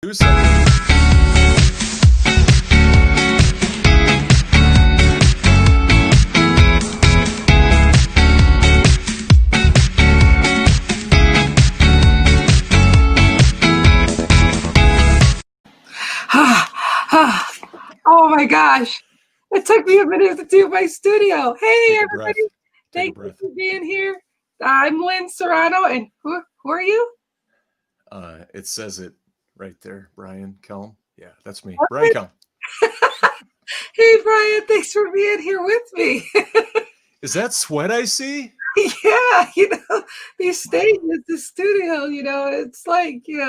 Do something. Oh my gosh. It took me a minute to do my studio. Hey, Take a breath. everybody. Take a Thank you breath. for being here. I'm Lynn Serrano, and who are you? It says it right there, Brian Kelm. Yeah, that's me, Brian Okay. Kelm. Hey, Brian, thanks for being here with me. Is that sweat I see? Yeah, these stages, the studio, it's like, it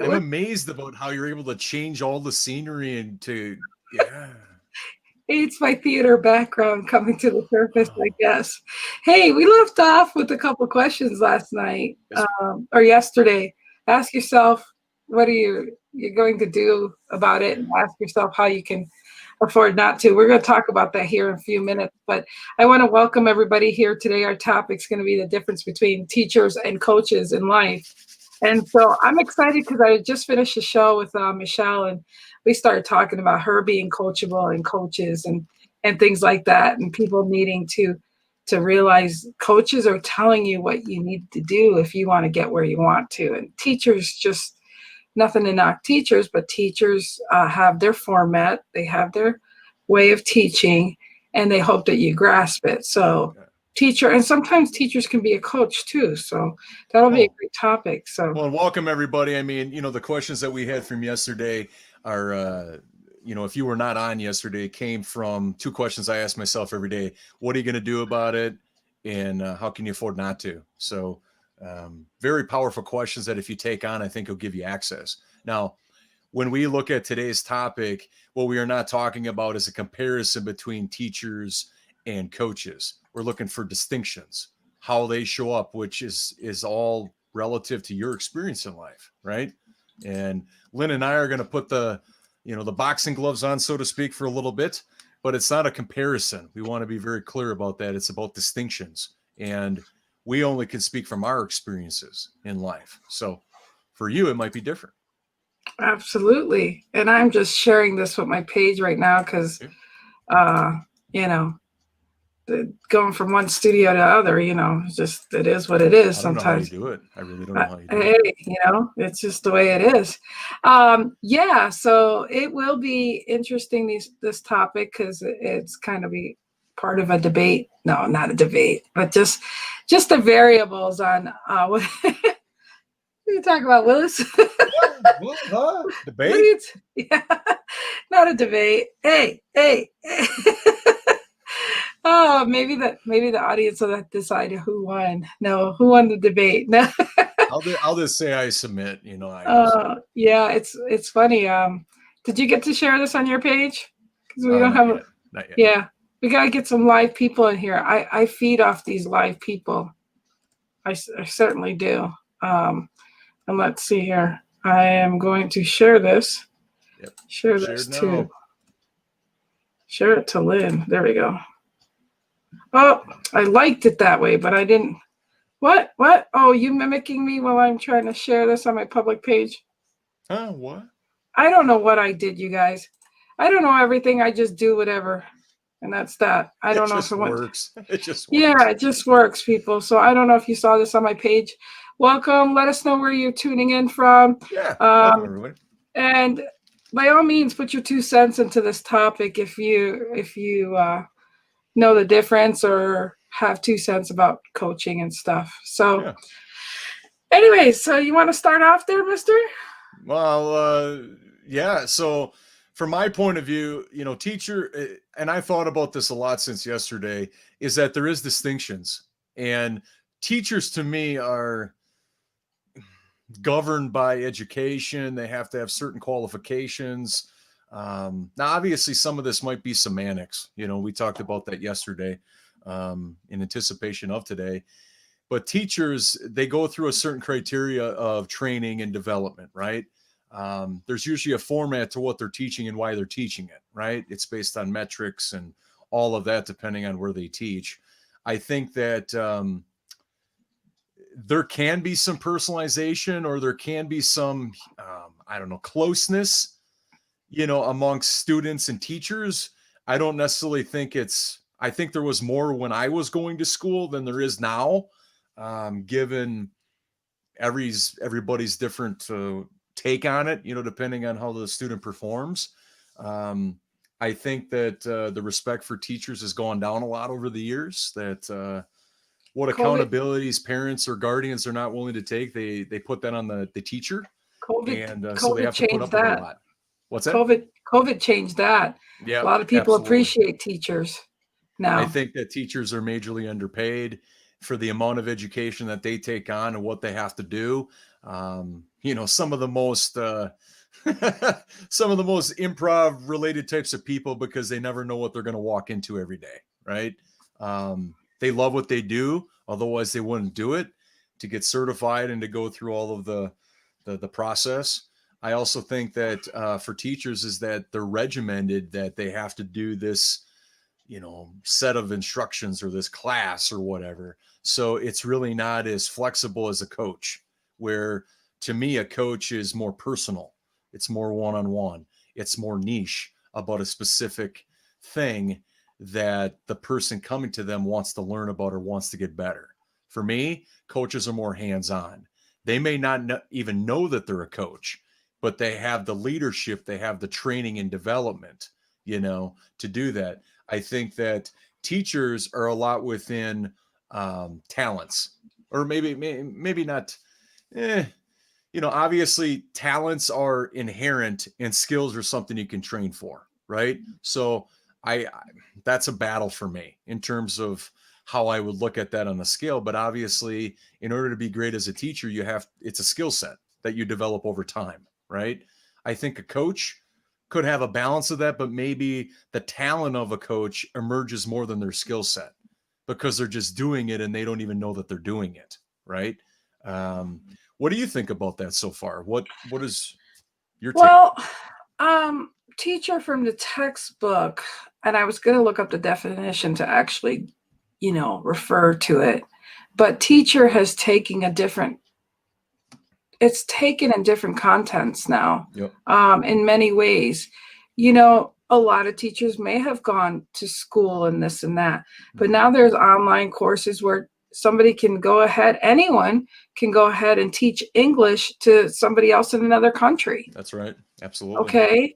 I'm looks, amazed about how you're able to change all the scenery into, yeah. it's my theater background coming to the surface, I Oh, guess. Hey, we left off with a couple questions last night, yes, or yesterday. Ask yourself, what are you're going to do about it, and ask yourself how you can afford not to. We're going to talk about that here in a few minutes, but I want to welcome everybody here today. Our topic is going to be the difference between teachers and coaches in life. And so I'm excited because I just finished a show with Michelle, and we started talking about her being coachable and coaches and things like that, and people needing to realize coaches are telling you what you need to do if you want to get where you want to, and teachers just nothing to knock teachers, but teachers have their format, they have their way of teaching, and they hope that you grasp it. So yeah. teacher, and sometimes teachers can be a coach too. So that'll be a Oh, great topic. So well, and welcome everybody. I mean, the questions that we had from yesterday are, if you were not on yesterday, came from two questions I ask myself every day. What are you going to do about it? And how can you afford not to? So, very powerful questions that if you take on, I think will give you access. Now, when we look at today's topic, what we are not talking about is a comparison between teachers and coaches. We're looking for distinctions, how they show up, which is all relative to your experience in life, right? And Lynn and I are going to put the boxing gloves on, so to speak, for a little bit, but it's not a comparison. We want to be very clear about that. It's about distinctions, and we only can speak from our experiences in life. So for you, it might be different. absolutely. And I'm just sharing this with my page right now because, Yeah. uh, you know, going from one studio to other, just it is what it is I don't know how you sometimes. do it. I really don't know how you do Hey, it. it's just the way it is. Yeah, so it will be interesting this topic because it's kind of be part of a debate. No, not a debate, but just the variables on what you talk about, Willis. Huh? What are Debate? you? Yeah, not a debate. Hey. Oh, maybe the audience will decide who won. No, who won the debate? No. I'll just say I submit. I Yeah, it's funny. Did you get to share this on your page? Because we don't not have. yet, not yet. Yeah, we gotta get some live people in here. I feed off these live people. I certainly do. And let's see here. I am going to share this. Yep. Share this Shared to now. share it to Lynn. There we go. Oh, I liked it that way, but I didn't. What? Oh, you mimicking me while I'm trying to share this on my public page? Huh? What? I don't know what I did, you guys. I don't know everything. I just do whatever. And that's that. I It don't know if just it went. works. It just Yeah, works. it just works, people. So I don't know if you saw this on my page. Welcome. Let us know where you're tuning in from. Yeah. Welcome Um, everybody. and by all means, put your 2 cents into this topic if you know the difference or have 2 cents about coaching and stuff. So, Yeah. anyway, so you want to start off there, Mister? Well, yeah. So, from my point of view, teacher, and I thought about this a lot since yesterday, is that there is distinctions, and teachers to me are governed by education. They have to have certain qualifications. Now, obviously, some of this might be semantics. We talked about that yesterday in anticipation of today. But teachers, they go through a certain criteria of training and development, right? There's usually a format to what they're teaching and why they're teaching it, right? It's based on metrics and all of that, depending on where they teach. I think that there can be some personalization, or there can be some, I don't know, closeness, amongst students and teachers. I don't necessarily think I think there was more when I was going to school than there is now, given everybody's different take on it, depending on how the student performs. I think that the respect for teachers has gone down a lot over the years, that what accountabilities parents or guardians are not willing to take, they put that on the teacher. COVID So they have to put up with a lot. What's that? COVID changed that. Yeah, a lot of people absolutely appreciate teachers now. I think that teachers are majorly underpaid for the amount of education that they take on and what they have to do. Some of the most some of the most improv related types of people, because they never know what they're going to walk into every day, right? They love what they do, otherwise they wouldn't do it. To get certified and to go through all of the process. I also think that for teachers is that they're regimented, that they have to do this, set of instructions or this class or whatever. So it's really not as flexible as a coach, where to me, a coach is more personal. It's more one-on-one. It's more niche about a specific thing that the person coming to them wants to learn about or wants to get better. For me, coaches are more hands-on. They may not even know that they're a coach, but they have the leadership, they have the training and development, to do that. I think that teachers are a lot within talents, or maybe not. Obviously talents are inherent and skills are something you can train for, right? So that's a battle for me in terms of how I would look at that on a scale. But obviously, in order to be great as a teacher, it's a skill set that you develop over time, right? I think a coach could have a balance of that, but maybe the talent of a coach emerges more than their skill set, because they're just doing it and they don't even know that they're doing it, right? What do you think about that so far? What is your take? Well, teacher from the textbook, and I was going to look up the definition to actually, refer to it, but teacher has taken it's taken in different contents now. Yep. In many ways. A lot of teachers may have gone to school and this and that, but now there's online courses where anyone can go ahead and teach English to somebody else in another country. That's right. Absolutely. Okay.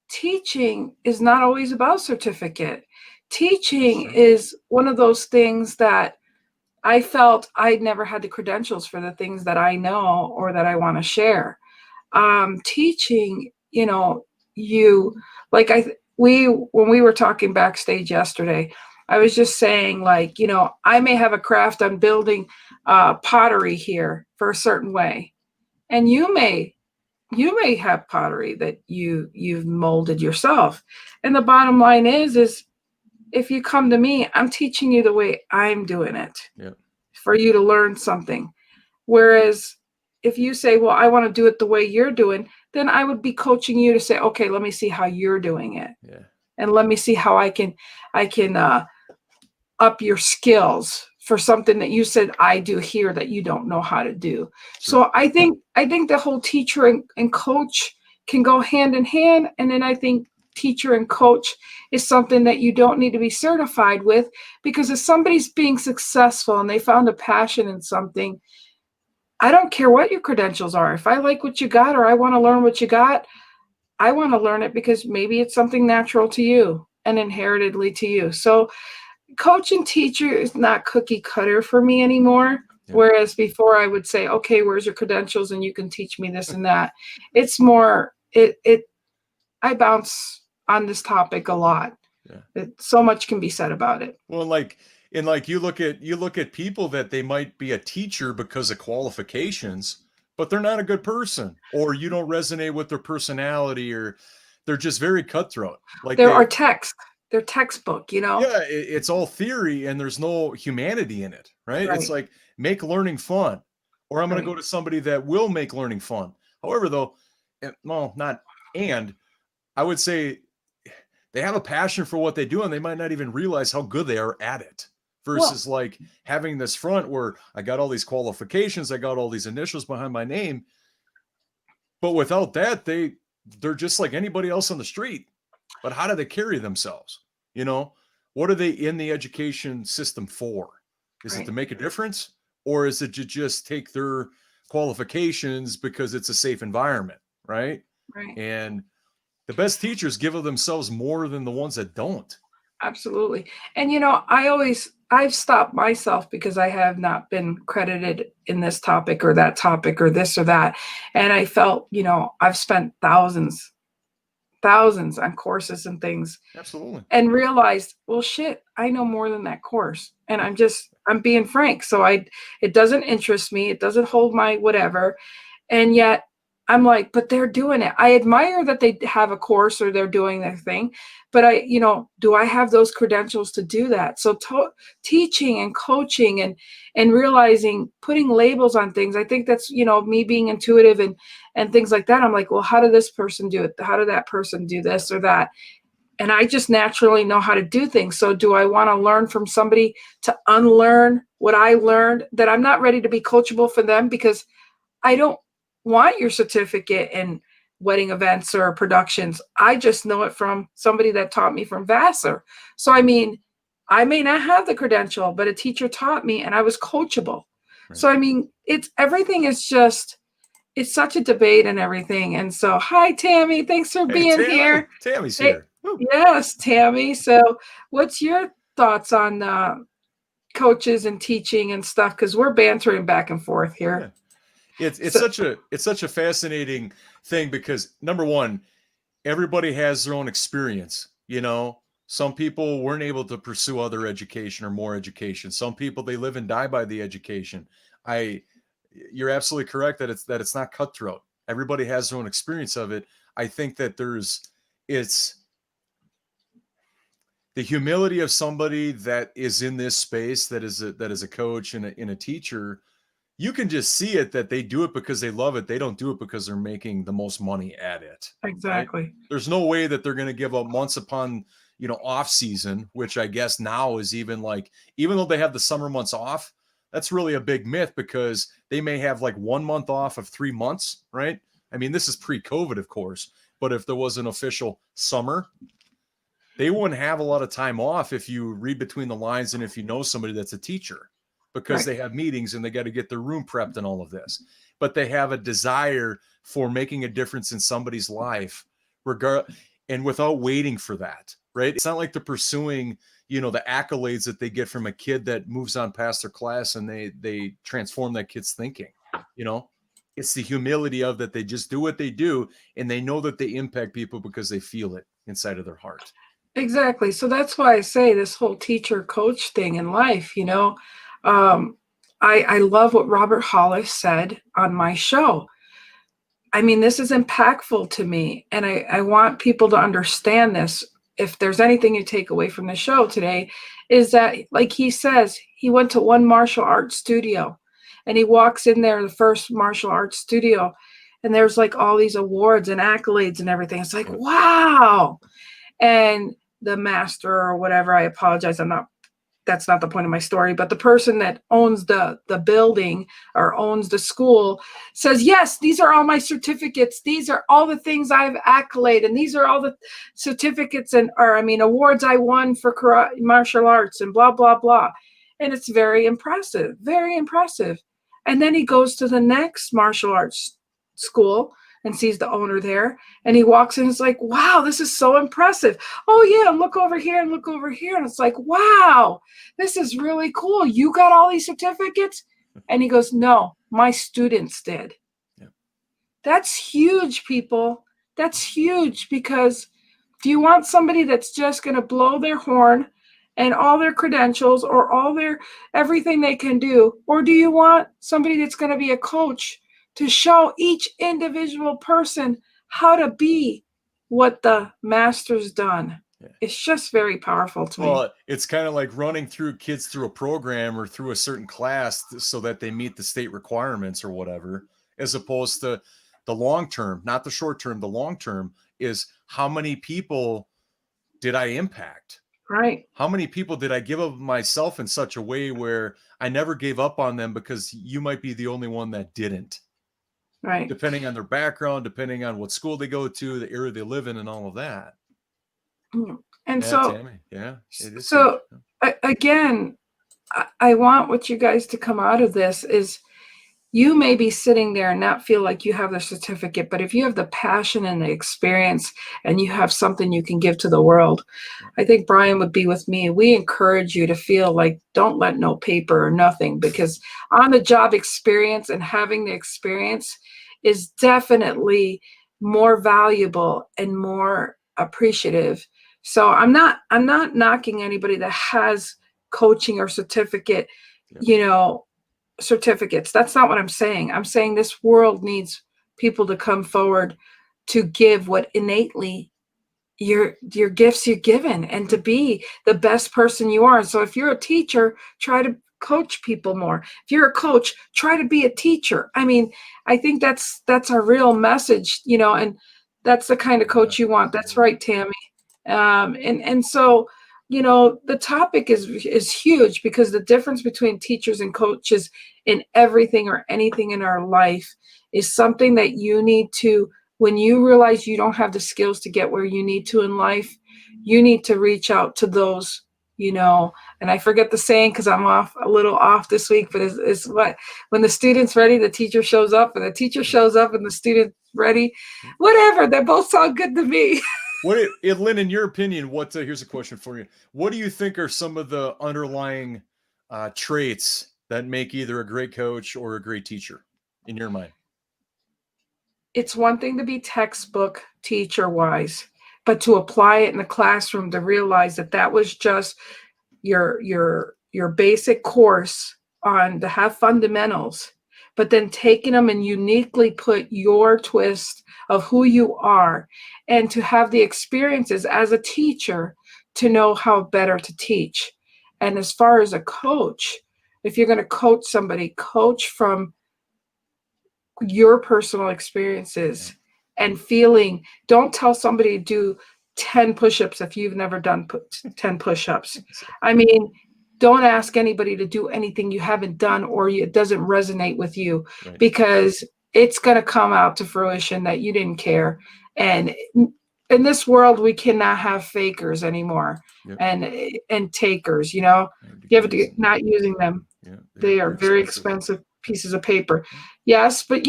Teaching is not always about certificate. Teaching is one of those things that I felt I never had the credentials for the things that I know or that I want to share. Teaching, when we were talking backstage yesterday, I was just saying, I may have a craft on building pottery here for a certain way, and you may have pottery that you've molded yourself. And the bottom line is if you come to me, I'm teaching you the way I'm doing it. Yep. For you to learn something. Whereas if you say, well, I want to do it the way you're doing, then I would be coaching you to say, okay, let me see how you're doing it. Yeah. And let me see how I can up your skills for something that you said I do here that you don't know how to do. Sure. So I think the whole teacher and coach can go hand in hand. And then I think teacher and coach is something that you don't need to be certified with, because if somebody's being successful and they found a passion in something, I don't care what your credentials are. If I like what you got, or I want to learn what you got, I want to learn it because maybe it's something natural to you and inheritedly to you. So coach and teacher is not cookie cutter for me anymore. Yeah. Whereas before I would say, okay, where's your credentials and you can teach me this and that. It's more, I bounce on this topic a lot. Yeah. So much can be said about it. Well, you look at people that they might be a teacher because of qualifications, but they're not a good person, or you don't resonate with their personality, or they're just very cutthroat. They're textbook, Yeah, it's all theory and there's no humanity in it, right? It's like, make learning fun, or I'm going to go to somebody that will make learning fun. However, though, I would say they have a passion for what they do, and they might not even realize how good they are at it Well, versus like having this front where I got all these qualifications, I got all these initials behind my name, but without that, they're just like anybody else on the street. But how do they carry themselves? You know, what are they in the education system for? Is it to right, make a difference, or is it to just take their qualifications because it's a safe environment, right? right. And the best teachers give of themselves more than the ones that don't. Absolutely. And I've stopped myself because I have not been credited in this topic or that topic or this or that. And I felt, I've spent thousands on courses and things Absolutely. and realized, well, shit, I know more than that course. And I'm being frank. So it doesn't interest me. It doesn't hold my whatever. And yet I'm like, but they're doing it. I admire that they have a course or they're doing their thing, but do I have those credentials to do that? So teaching and coaching and realizing, putting labels on things. I think that's, me being intuitive and things like that. I'm like, well, how did this person do it? How did that person do this or that? And I just naturally know how to do things. So do I want to learn from somebody to unlearn what I learned, that I'm not ready to be coachable for them, because I don't want your certificate in wedding events or productions. I just know it from somebody that taught me from Vassar. So, I mean, I may not have the credential, but a teacher taught me and I was coachable. Right. So, I mean, everything is just, it's such a debate and everything. And so, hi, Tammy. Thanks for Hey, being here. Tammy's Hey, here. Woo. yes, Tammy. So, what's your thoughts on coaches and teaching and stuff? Because we're bantering back and forth here. Yeah. It's So, such a fascinating thing because number one, everybody has their own experience. You know, some people weren't able to pursue other education or more education. Some people, they live and die by the education. I You're absolutely correct that it's not cutthroat. Everybody has their own experience of it. I think that it's the humility of somebody that is in this space, that is a coach and a teacher. You can just see it, that they do it because they love it. They don't do it because they're making the most money at it, right? exactly. There's no way that they're going to give up months upon, off season, which I guess now is even like, even though they have the summer months off, that's really a big myth because they may have like 1 month off of 3 months, right? I mean, this is pre-COVID, of course, but if there was an official summer, they wouldn't have a lot of time off if you read between the lines and if you know somebody that's a teacher, because Right. they have meetings and they got to get their room prepped and all of this. But they have a desire for making a difference in somebody's life, and without waiting for that, right? It's not like they're pursuing, the accolades that they get from a kid that moves on past their class and they transform that kid's thinking, you know? It's the humility of that. They just do what they do and they know that they impact people because they feel it inside of their heart. Exactly. So that's why I say this whole teacher coach thing in life, um, I love what Robert Hollis said on my show. I mean, this is impactful to me, and I want people to understand this. If there's anything you take away from the show today, is that, like he says, he went to one martial arts studio and he walks in there, the first martial arts studio, and there's like all these awards and accolades and everything. It's like, Yep. wow. And the master or whatever, I apologize, that's not the point of my story, but the person that owns the building or owns the school says, yes, these are all my certificates, these are all the things I've accolade, and these are all the certificates awards I won for martial arts and blah blah blah. And it's very impressive, very impressive. And then he goes to the next martial arts school and sees the owner there, and he walks in and is like, wow, this is so impressive. Oh yeah, and look over here and look over here. And it's like, wow, this is really cool. You got all these certificates? And he goes, no, my students did. Yep. That's huge, people. That's huge, because do you want somebody that's just going to blow their horn and all their credentials or all their everything they can do? Or do you want somebody that's going to be a coach to show each individual person how to be what the master's done? Yeah. It's just very powerful to me. Well, it's kind of like running through kids through a program or through a certain class so that they meet the state requirements or whatever, as opposed to the long term, not the short term. The long term is how many people did I impact? Right. How many people did I give of myself in such a way where I never gave up on them because you might be the only one that didn't, Right. depending on their background, depending on what school they go to, the area they live in, and all of that. And Yeah, so, Tammy. Yeah, it is so huge. again, I want what you guys to come out of this is, you may be sitting there and not feel like you have the certificate, but if you have the passion and the experience and you have something you can give to the world, I think Brian would be with me. We encourage you to feel like, don't let no paper or nothing, because on the job experience and having the experience is definitely more valuable and more appreciative. So I'm not knocking anybody that has coaching or certificate, Yeah. you know, certificates. That's not what I'm saying. I'm saying this world needs people to come forward to give what innately your gifts you're given, and to be the best person you are. So if you're a teacher, try to coach people more. If you're a coach, try to be a teacher. I mean, I think that's our real message, and that's the kind of coach you want. That's right, Tammy. And so, the topic is huge, because the difference between teachers and coaches in everything or anything in our life is something that you need to, when you realize you don't have the skills to get where you need to in life, you need to reach out to those, and I forget the saying because I'm a little off this week, but it's what, when the student's ready, the teacher shows up, and the teacher shows up and the student's ready, whatever, they both sound good to me. Lynn, in your opinion, here's a question for you. What do you think are some of the underlying traits that make either a great coach or a great teacher in your mind? It's one thing to be textbook teacher wise, but to apply it in the classroom, to realize that that was just your basic course on to have fundamentals, but then taking them and uniquely put your twist of who you are, and to have the experiences as a teacher to know how better to teach. And as far as a coach, if you're going to coach somebody, coach from your personal experiences and feeling. Don't tell somebody to do 10 push-ups if you've never done 10 push-ups. I mean, don't ask anybody to do anything you haven't done or it doesn't resonate with you, Right. because it's going to come out to fruition that you didn't care. And in this world, we cannot have fakers anymore. Yep. and takers, you have to not using them. Yeah, they are very expensive pieces of paper. Yes, but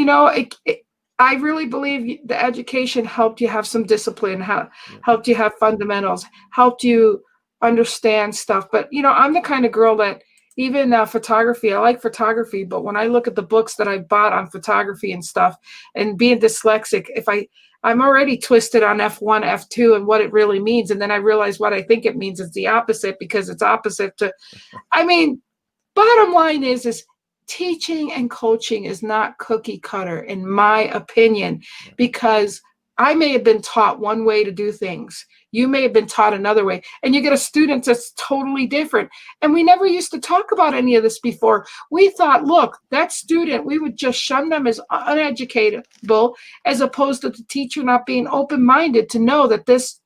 I really believe the education helped you have some discipline, helped you have fundamentals, helped you understand stuff. But I'm the kind of girl that even photography, I like photography, but when I look at the books that I bought on photography and stuff, and being dyslexic, I'm already twisted on F1, F2 and what it really means. And then I realize what I think it means is the opposite, because it's opposite to, bottom line is teaching and coaching is not cookie cutter, in my opinion, because I may have been taught one way to do things. You may have been taught another way, and you get a student that's totally different. And we never used to talk about any of this before. We thought, look, that student, we would just shun them as uneducatable, as opposed to the teacher not being open-minded to know that this,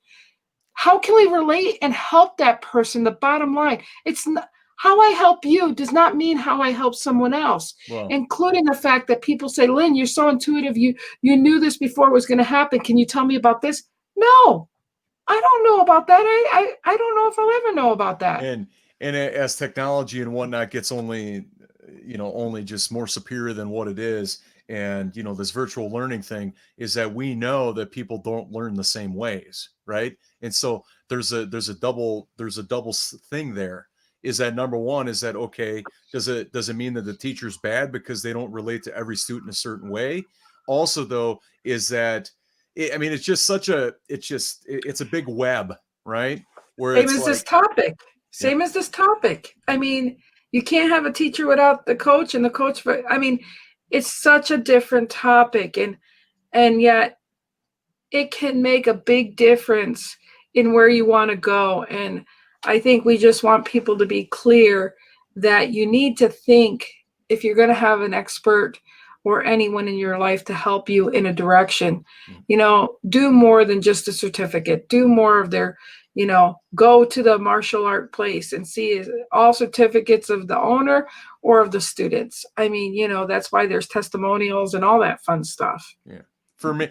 how can we relate and help that person? The bottom line, it's not, how I help you does not mean how I help someone else, including the fact that people say, Lynn, you're so intuitive. You knew this before it was going to happen. Can you tell me about this? No, I don't know about that. I don't know if I'll ever know about that. And as technology and whatnot gets only just more superior than what it is, and this virtual learning thing, is that we know that people don't learn the same ways, right? And so there's a double thing there. Is that, number one, is that okay? Does it mean that the teacher's bad because they don't relate to every student a certain way? Also, though, is that it's just it's a big web, right? Where Same as this topic. Same as this topic. You can't have a teacher without the coach, and the coach. It's such a different topic, and yet it can make a big difference in where you want to go. And I think we just want people to be clear that you need to think, if you're going to have an expert or anyone in your life to help you in a direction, do more than just a certificate. Do more of their, go to the martial art place and see all certificates of the owner or of the students. I mean, that's why there's testimonials and all that fun stuff. Yeah. For me,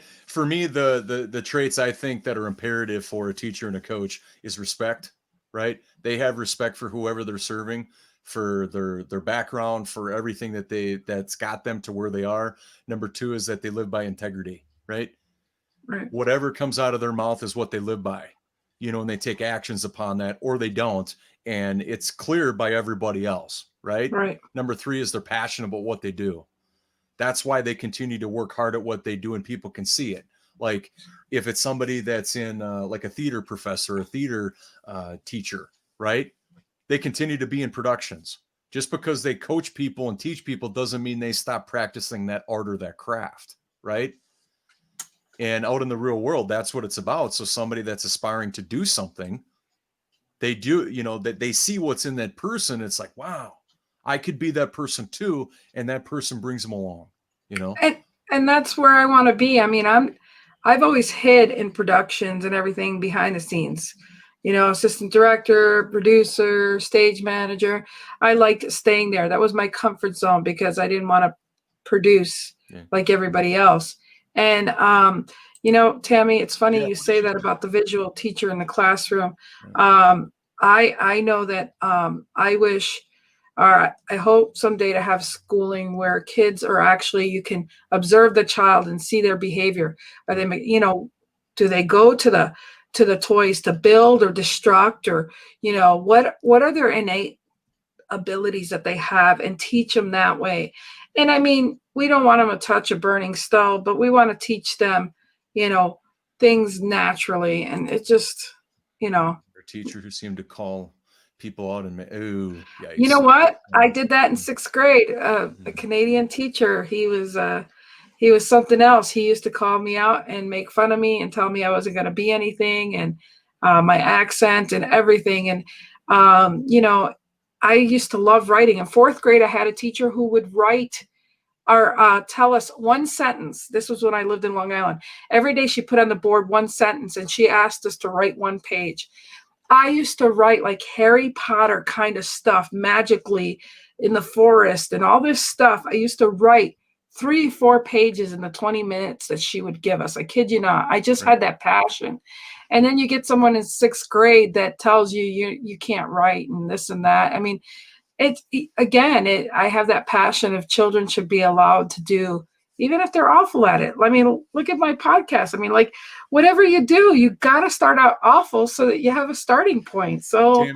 the traits I think that are imperative for a teacher and a coach is respect, right? They have respect for whoever they're serving, for their background, for everything that's got them to where they are. Number two is that they live by integrity, right? Right. Whatever comes out of their mouth is what they live by, and they take actions upon that, or they don't. And it's clear by everybody else, right? Right. Number three is they're passionate about what they do. That's why they continue to work hard at what they do, and people can see it. Like if it's somebody that's in like a theater professor, a theater teacher, right? They continue to be in productions. Just because they coach people and teach people doesn't mean they stop practicing that art or that craft, right? And out in the real world, that's what it's about. So somebody that's aspiring to do something, they do, that they see what's in that person. It's like, wow, I could be that person too. And that person brings them along, And that's where I want to be. I mean, I've always hid in productions and everything behind the scenes, assistant director, producer, stage manager. I liked staying there. That was my comfort zone because I didn't want to produce like everybody else. And, Tammy, it's funny you say that about the visual teacher in the classroom. I know that I wish, or I hope someday to have schooling where kids are actually, you can observe the child and see their behavior. Are they, do they go to the toys to build or destruct, or, what are their innate abilities that they have, and teach them that way. And I mean, we don't want them to touch a burning stove, but we want to teach them, things naturally. And it just, Our teacher who seemed to call people out and ooh, yikes. You know what? I did that in 6th grade. A Canadian teacher. He was something else. He used to call me out and make fun of me and tell me I wasn't going to be anything, and my accent and everything. And I used to love writing. In 4th grade, I had a teacher who would write or tell us one sentence. This was when I lived in Long Island. Every day she put on the board one sentence, and she asked us to write one page. I used to write like Harry Potter kind of stuff, magically in the forest and all this stuff. I used to write 3-4 pages in the 20 minutes that she would give us. I kid you not. I just had that passion. And then you get someone in 6th grade that tells you can't write and this and that. I mean, I have that passion of children should be allowed to do, even if they're awful at it. I mean, look at my podcast. I mean, like, whatever you do, you got to start out awful so that you have a starting point. So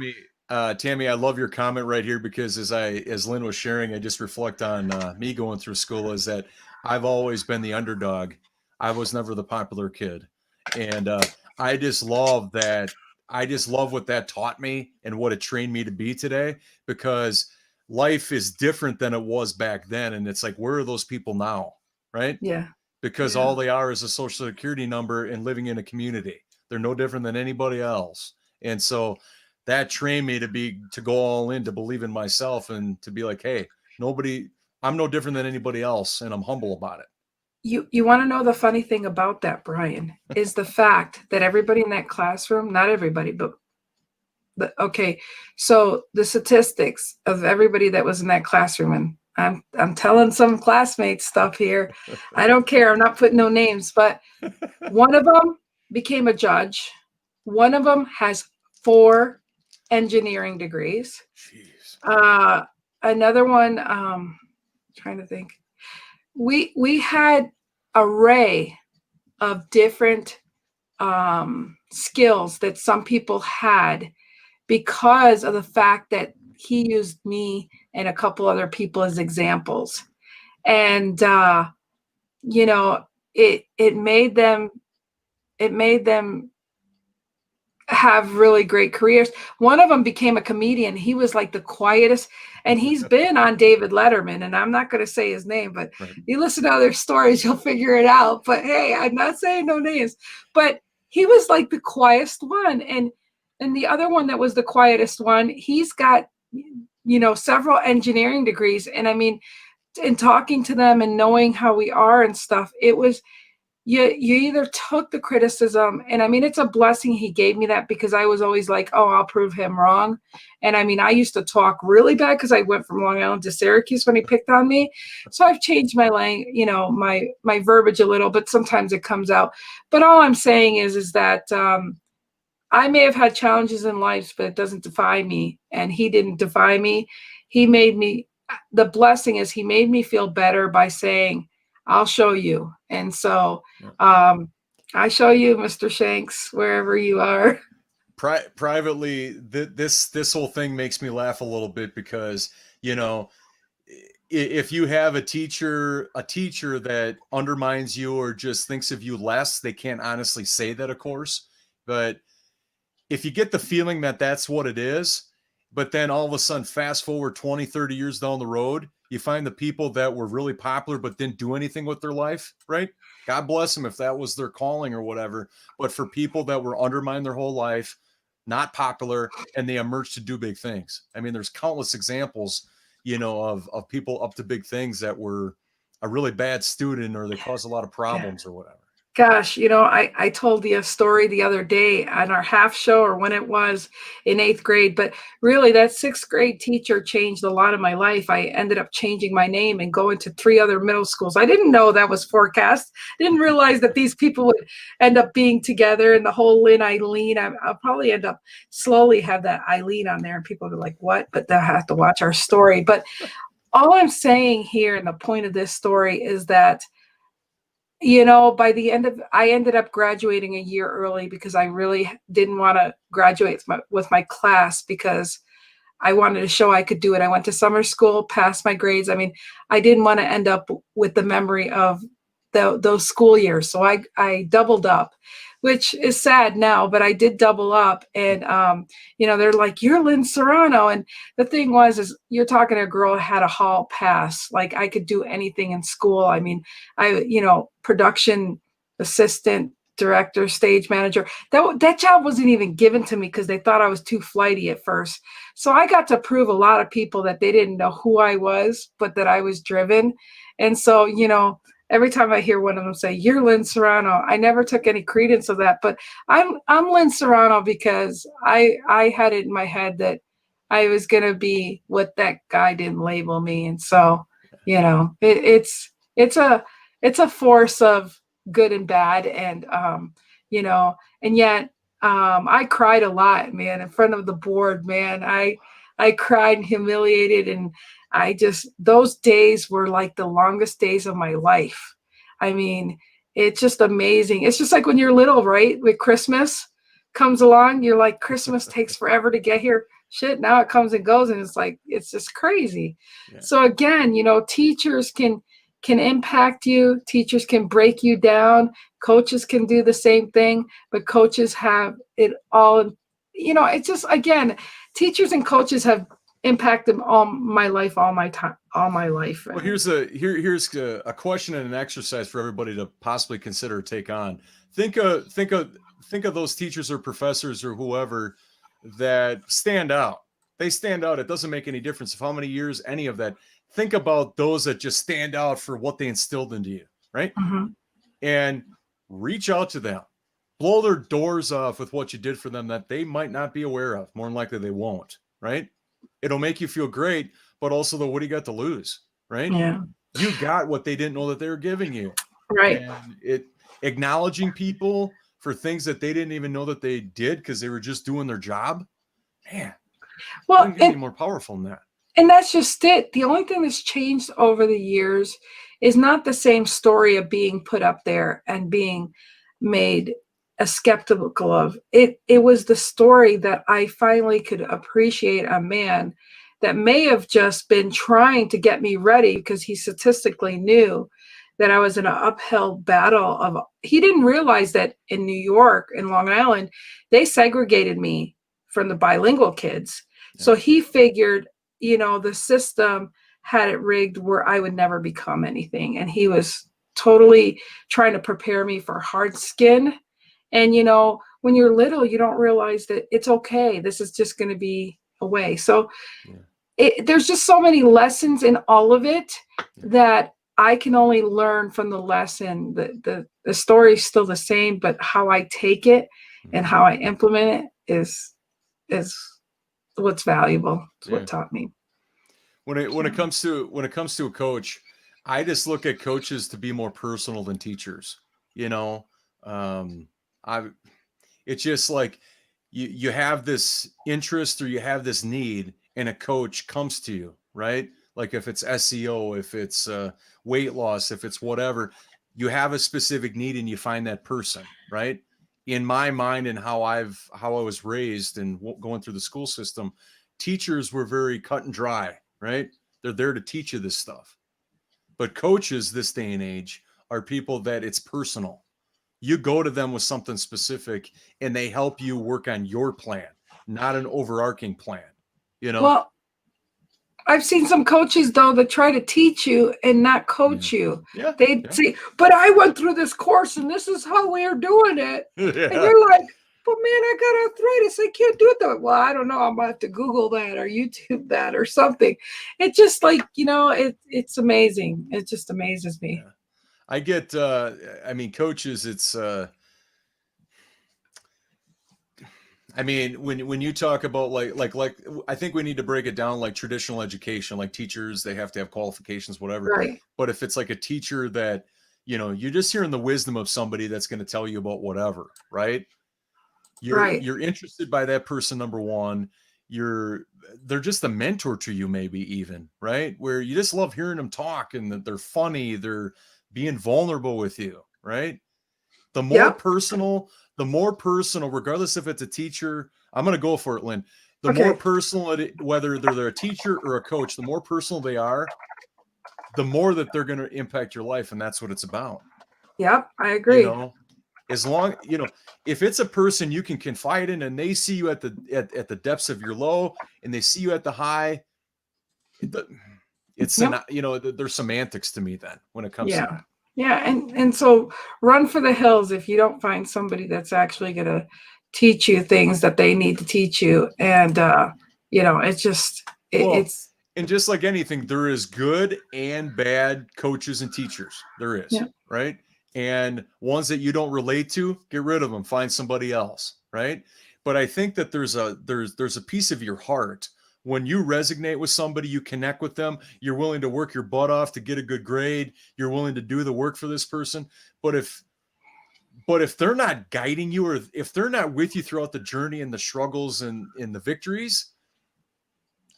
Tammy, I love your comment right here, because as Lynn was sharing, I just reflect on me going through school, is that I've always been the underdog. I was never the popular kid. And I just love that. I just love what that taught me and what it trained me to be today, because life is different than it was back then. And it's like, where are those people now? Right? Yeah. Because all they are is a social security number and living in a community. They're no different than anybody else. And so that trained me to go all in, to believe in myself, and to be like, hey, I'm no different than anybody else. And I'm humble about it. You want to know the funny thing about that, Brian, is the fact that everybody in that classroom, not everybody, but so the statistics of everybody that was in that classroom, and I'm telling some classmates stuff here. I don't care. I'm not putting no names, but one of them became a judge. One of them has 4 engineering degrees. Jeez. Another one, trying to think. We had array of different skills that some people had because of the fact that he used me and a couple other people as examples. And it made them have really great careers. One of them became a comedian. He was like the quietest, and he's been on David Letterman, and I'm not going to say his name, but you listen to other stories, you'll figure it out. But hey, I'm not saying no names, but he was like the quietest one. And the other one that was the quietest one, he's got, several engineering degrees. And I mean, in talking to them and knowing how we are and stuff, it was you either took the criticism, and I mean, it's a blessing he gave me that, because I was always like, oh, I'll prove him wrong. And I mean, I used to talk really bad because I went from Long Island to Syracuse when he picked on me. So I've changed my my verbiage a little, but sometimes it comes out. But all I'm saying is that I may have had challenges in life, but it doesn't define me. And he didn't define me. He made me, the blessing is he made me feel better by saying, I'll show you. And so I show you, Mr. Shanks, wherever you are. Privately, this whole thing makes me laugh a little bit because, if you have a teacher that undermines you or just thinks of you less, they can't honestly say that, of course. But if you get the feeling that that's what it is, but then all of a sudden, fast forward 20, 30 years down the road, you find the people that were really popular but didn't do anything with their life, right? God bless them if that was their calling or whatever. But for people that were undermined their whole life, not popular, and they emerged to do big things. I mean, there's countless examples, of people up to big things that were a really bad student or they caused a lot of problems or whatever. Gosh, I told you a story the other day on our half show, or when it was in 8th grade, but really that 6th grade teacher changed a lot of my life. I ended up changing my name and going to 3 other middle schools. I didn't know that was forecast. Didn't realize that these people would end up being together, and the whole Lynn Eileen, I'll probably end up slowly have that Eileen on there and people are like, what? But they'll have to watch our story. But all I'm saying here, and the point of this story is that by the end of, I ended up graduating a year early because I really didn't want to graduate with my class because I wanted to show I could do it. I went to summer school, passed my grades. I mean, I didn't want to end up with the memory of those school years. So I doubled up, which is sad now, but I did double up. And, they're like, you're Lynn Serrano. And the thing is you're talking to a girl who had a hall pass. Like I could do anything in school. I mean, production assistant, director, stage manager, that job wasn't even given to me because they thought I was too flighty at first. So I got to prove a lot of people that they didn't know who I was, but that I was driven. And so, every time I hear one of them say, you're Lynn Serrano, I never took any credence of that, but I'm Lynn Serrano because I had it in my head that I was going to be what that guy didn't label me. And so, it's a force of good and bad. And, and yet I cried a lot, man, in front of the board, man. I cried and humiliated, and those days were like the longest days of my life. I mean, it's just amazing. It's just like when you're little, right? With Christmas comes along, you're like, Christmas takes forever to get here. Shit, now it comes and goes, and it's like, it's just crazy. Yeah. So again, teachers can impact you. Teachers can break you down. Coaches can do the same thing, but coaches have it all. It's just, again, teachers and coaches have impacted all my life. Well, here's a question and an exercise for everybody to possibly consider or take on. Think of those teachers or professors or whoever that stand out. They stand out. It doesn't make any difference of how many years, any of that. Think about those that just stand out for what they instilled into you, right? Mm-hmm. And reach out to them. Blow their doors off with what you did for them that they might not be aware of. More than likely they won't, right? It'll make you feel great, but also what do you got to lose, right? Yeah. You got what they didn't know that they were giving you. Right. And acknowledging people for things that they didn't even know that they did because they were just doing their job. Man, well, it can be more powerful than that. And that's just it. The only thing that's changed over the years is not the same story of being put up there and being made a skeptical of. It was the story that I finally could appreciate a man that may have just been trying to get me ready because he statistically knew that I was in an uphill battle of. He didn't realize that in New York and Long Island, they segregated me from the bilingual kids. Yeah. So he figured, the system had it rigged where I would never become anything. And he was totally trying to prepare me for hard skin. And, when you're little, you don't realize that it's okay. This is just going to be a way. So there's just so many lessons in all of it that I can only learn from the lesson. The story is still the same, but how I take it and how I implement it is what's valuable. It's Yeah. what taught me. When it comes to a coach, I just look at coaches to be more personal than teachers. You know, I it's just like you have this interest or you have this need, and a coach comes to you, right? Like if it's SEO, if it's weight loss, if it's whatever, you have a specific need and you find that person, right? In my mind and how I was raised and going through the school system, teachers were very cut and dry, right? They're there to teach you this stuff. But coaches this day and age are people that it's personal. You go to them with something specific and they help you work on your plan, not an overarching plan, you know? Well, I've seen some coaches though that try to teach you and not Yeah. coach you. Yeah. They say, "But I went through this course and this is how we are doing it," Yeah. and you're like, "But man, I got arthritis. I can't do it that way." Well, I don't know. I'm gonna have to Google that or YouTube that or something. It just like it's amazing. It just amazes me. Yeah. I get, I mean, coaches, it's, I mean, when you talk about like, I think we need to break it down like traditional education, like teachers, they have to have qualifications, whatever. Right. But if it's like a teacher that, you're just hearing the wisdom of somebody that's going to tell you about whatever, right? You're interested by that person, number one. They're just a mentor to you, maybe even, right? Where you just love hearing them talk and that they're funny, they're being vulnerable with you, right? The more Yep. personal, regardless if it's a teacher, I'm going to go for it, Lynn. The Okay. more personal, whether they're a teacher or a coach, the more personal they are, the more that they're going to impact your life. And that's what it's about. Yep. I agree. As long, if it's a person you can confide in and they see you at the depths of your low and they see you at the high, it's, Yep. there's semantics to me then when it comes to that. Yeah, and so run for the hills if you don't find somebody that's actually going to teach you things that they need to teach you. And it's just it's and just like anything, there is good and bad coaches and teachers. There is, right? And ones that you don't relate to, get rid of them, find somebody else, right? But I think that there's a piece of your heart when you resonate with somebody, you connect with them, you're willing to work your butt off to get a good grade, you're willing to do the work for this person. But if they're not guiding you, or if they're not with you throughout the journey and the struggles and the victories,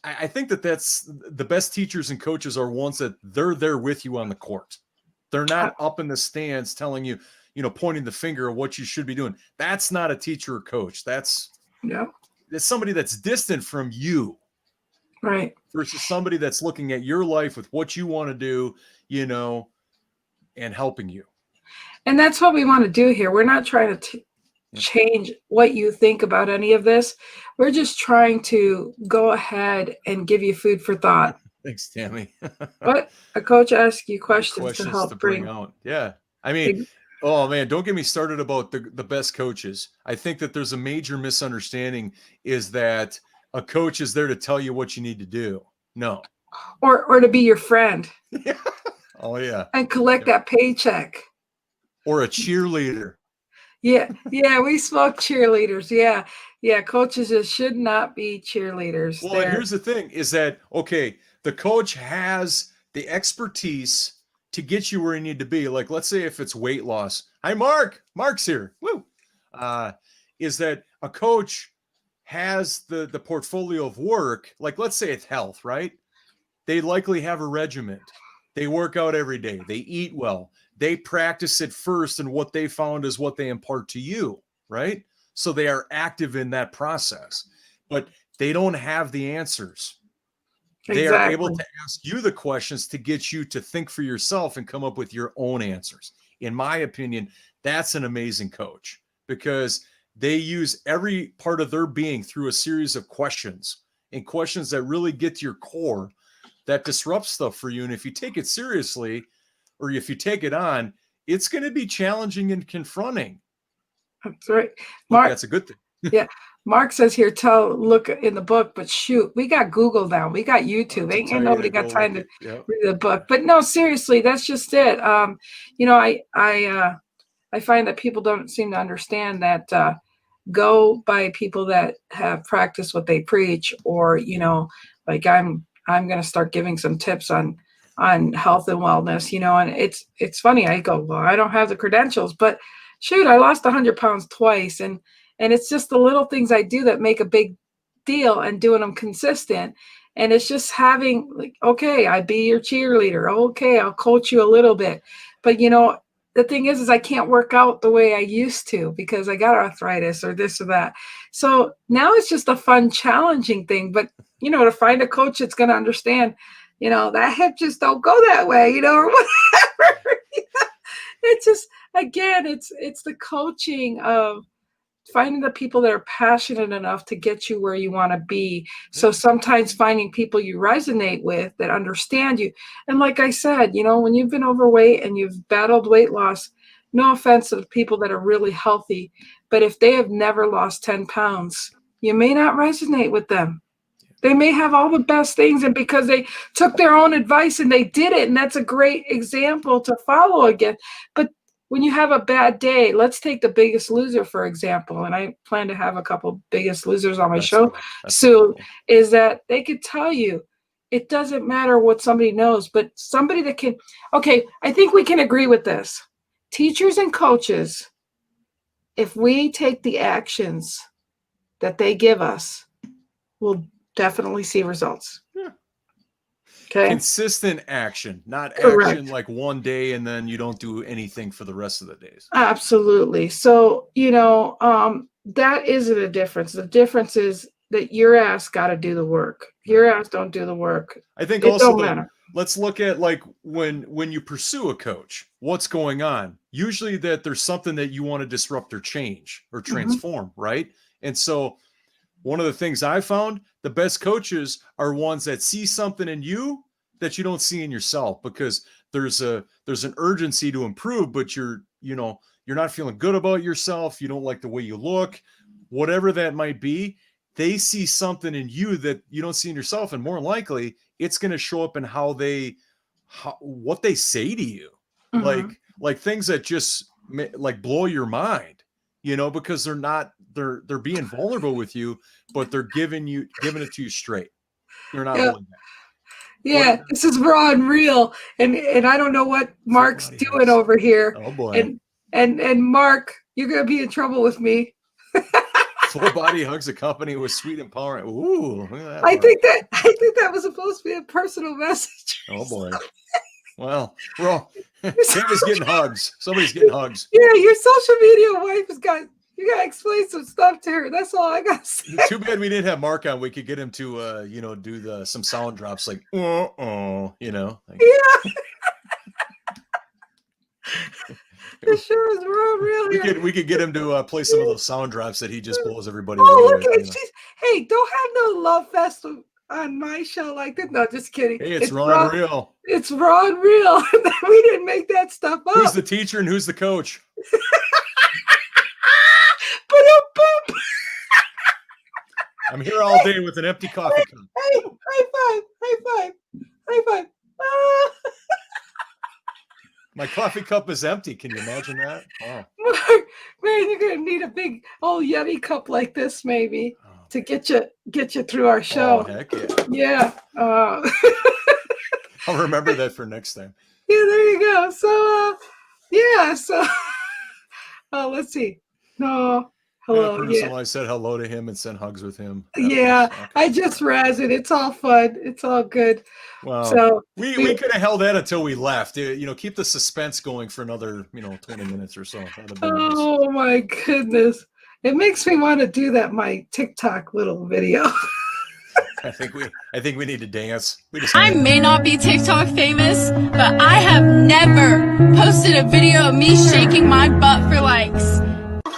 I think that's the best teachers and coaches are ones that they're there with you on the court. They're not up in the stands telling you, pointing the finger of what you should be doing. That's not a teacher or coach. That's somebody that's distant from you. Right. Versus somebody that's looking at your life with what you want to do, and helping you. And that's what we want to do here. We're not trying to change what you think about any of this. We're just trying to go ahead and give you food for thought. Thanks, Tammy. But a coach asks you questions to help bring out. Yeah. I mean, oh man, don't get me started about the best coaches. I think that there's a major misunderstanding is that a coach is there to tell you what you need to do. No. Or to be your friend. Oh yeah. And collect that paycheck. Or a cheerleader. Yeah. We smoke cheerleaders. Yeah. Coaches just should not be cheerleaders. Well, and here's the thing is that, okay, the coach has the expertise to get you where you need to be. Like, let's say if it's weight loss. Hi, Mark. Mark's here. Woo. Is that a coach has the portfolio of work, like let's say it's health, right? They likely have a regiment. They work out every day. They eat well. They practice it first, and what they found is what they impart to you, right? So they are active in that process, but they don't have the answers. They are able to ask you the questions to get you to think for yourself and come up with your own answers. In my opinion, that's an amazing coach because they use every part of their being through a series of questions and questions that really get to your core that disrupts stuff for you. And if you take it seriously, or if you take it on, it's going to be challenging and confronting. That's right. Mark, that's a good thing. Yeah. Mark says here, look in the book, but shoot, we got Google now. We got YouTube. Ain't nobody got time to read the book. But no, seriously, that's just it. I find that people don't seem to understand that go by people that have practiced what they preach, or like I'm going to start giving some tips on health and wellness, and it's funny. I go, well, I don't have the credentials, but shoot, I lost 100 pounds twice, and it's just the little things I do that make a big deal, and doing them consistent. And it's just having, like, okay, I be your cheerleader. Okay, I'll coach you a little bit, but the thing is I can't work out the way I used to because I got arthritis or this or that. So now it's just a fun, challenging thing. But, to find a coach that's going to understand, that hip just don't go that way, or whatever. It's just, again, it's the coaching of finding the people that are passionate enough to get you where you want to be. So sometimes finding people you resonate with that understand you. And like I said, when you've been overweight and you've battled weight loss, no offense to the people that are really healthy, but if they have never lost 10 pounds, you may not resonate with them. They may have all the best things, and because they took their own advice and they did it, and that's a great example to follow again. But when you have a bad day, let's take The Biggest Loser, for example, and I plan to have a couple Biggest Losers on my show soon, is that they could tell you it doesn't matter what somebody knows, but somebody that can, okay, I think we can agree with this. Teachers and coaches, if we take the actions that they give us, we'll definitely see results. Yeah. Okay. Consistent action, not Correct. action like one day and then you don't do anything for the rest of the days. Absolutely. So, that isn't a difference. The difference is that your ass got to do the work. Your ass don't do the work. I think it also, don't matter. Let's look at like when you pursue a coach, what's going on? Usually that there's something that you want to disrupt or change or transform, right? And so one of the things I found, the best coaches are ones that see something in you that you don't see in yourself, because there's an urgency to improve, but you're not feeling good about yourself. You don't like the way you look, whatever that might be. They see something in you that you don't see in yourself. And more likely it's going to show up in what they say to you, like things that just like blow your mind, because they're being vulnerable with you, but they're giving it to you straight. They're not holding back. Yeah, this is raw and real, and I don't know what Mark's doing over here. Oh boy! And Mark, you're gonna be in trouble with me. Full body hugs accompanied with sweet empowerment. Ooh, look at that. I think that was supposed to be a personal message. Oh boy! Well, Tammy's getting hugs. Somebody's getting hugs. Yeah, your social media wife has got. You gotta explain some stuff to her. That's all I gotta say. Too bad we didn't have Mark on. We could get him to, do some sound drops like, like, yeah. It sure is real here. We could get him to play some of those sound drops that he just blows everybody. Oh, look at it! Hey, don't have no love fest on my show like that. No, just kidding. Hey, it's raw and real. It's raw and real. We didn't make that stuff up. Who's the teacher and who's the coach? I'm here all day with an empty coffee cup. Hey, high five. My coffee cup is empty. Can you imagine that? Oh. Man, you're gonna need a big old Yeti cup like this, maybe, to get you through our show. Oh, heck yeah. Yeah. I'll remember that for next time. Yeah, there you go. So, let's see. No. Hello. I said hello to him and sent hugs with him. I just razz it. It's all fun. It's all good. Well, so we could have held that until we left. Keep the suspense going for another 20 minutes or so. Oh my goodness! It makes me want to do my TikTok little video. I think we need to dance. I may not be TikTok famous, but I have never posted a video of me shaking my butt for likes.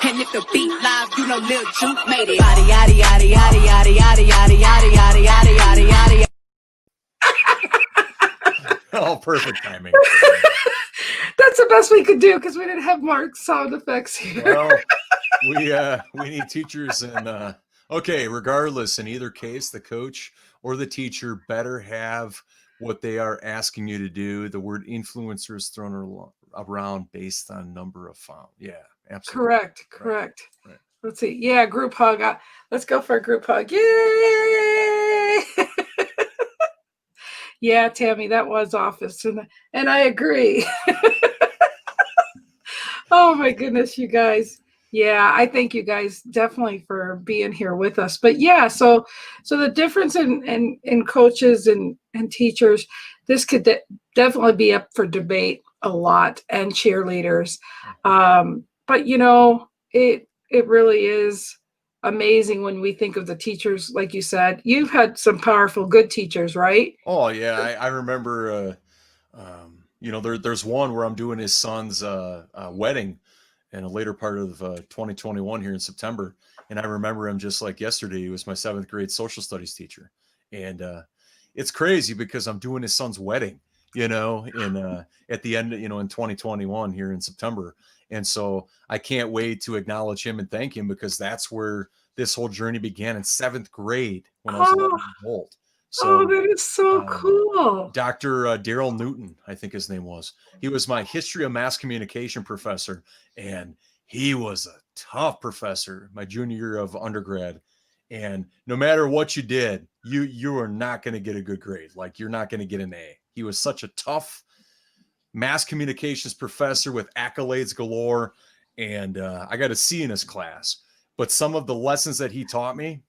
And if the beat live, Lil Juke made it. Yaddy, yaddy, yaddy, yaddy, yaddy, yaddy, yaddy, yaddy, yaddy, yaddy, yaddy, yaddy. Oh, perfect timing. That's the best we could do because we didn't have Mark's sound effects here. Well, We need teachers, and okay, regardless, in either case, the coach or the teacher better have what they are asking you to do. The word influencer is thrown around based on number of found. Yeah, absolutely. Correct. Right. Correct. Right. Let's see. Yeah, group hug. Let's go for a group hug. Yay! Yeah, Tammy, that was office, and I agree. Oh my goodness, you guys. Yeah, I thank you guys definitely for being here with us. But yeah, so the difference in coaches and teachers, this could definitely be up for debate a lot, and cheerleaders. But you know, it really is amazing when we think of the teachers. Like you said, you've had some powerful good teachers, right? Oh yeah, I remember. You know, there's one where I'm doing his son's wedding in a later part of 2021 here in September, and I remember him just like yesterday. He was my 7th grade social studies teacher, and it's crazy because I'm doing his son's wedding, you know, in at the end, you know, in 2021 here in September, and so I can't wait to acknowledge him and thank him because that's where this whole journey began in 7th grade when I was 11 Oh, years old. oh, So that is so cool. Dr. Daryl Newton, I think his name was. He was my history of mass communication professor, and he was a tough professor my junior year of undergrad. And no matter what you did, you are not going to get a good grade. Like you're not going to get an A. He was such a tough mass communications professor with accolades galore, and I got a C in his class. But some of the lessons that he taught me,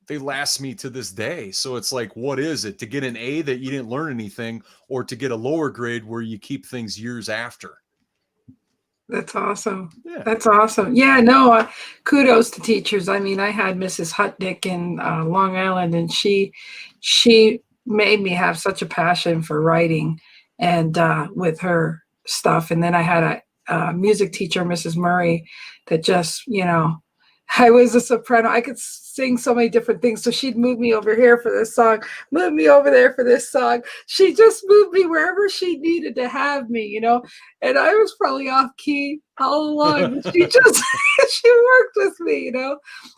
they last me to this day. So it's like, what is it to get an A that you didn't learn anything, or to get a lower grade where you keep things years after? That's awesome. Yeah. That's awesome. Yeah, no, kudos to teachers. I mean, I had Mrs. Hutnick in Long Island, and she made me have such a passion for writing and with her stuff. And then I had a music teacher, Mrs. Murray, that just, you know, I was a soprano. I could sing so many different things. So she'd move me over here for this song, move me over there for this song. She just moved me wherever she needed to have me, you know. And I was probably off key all along. She just she worked with me, you know.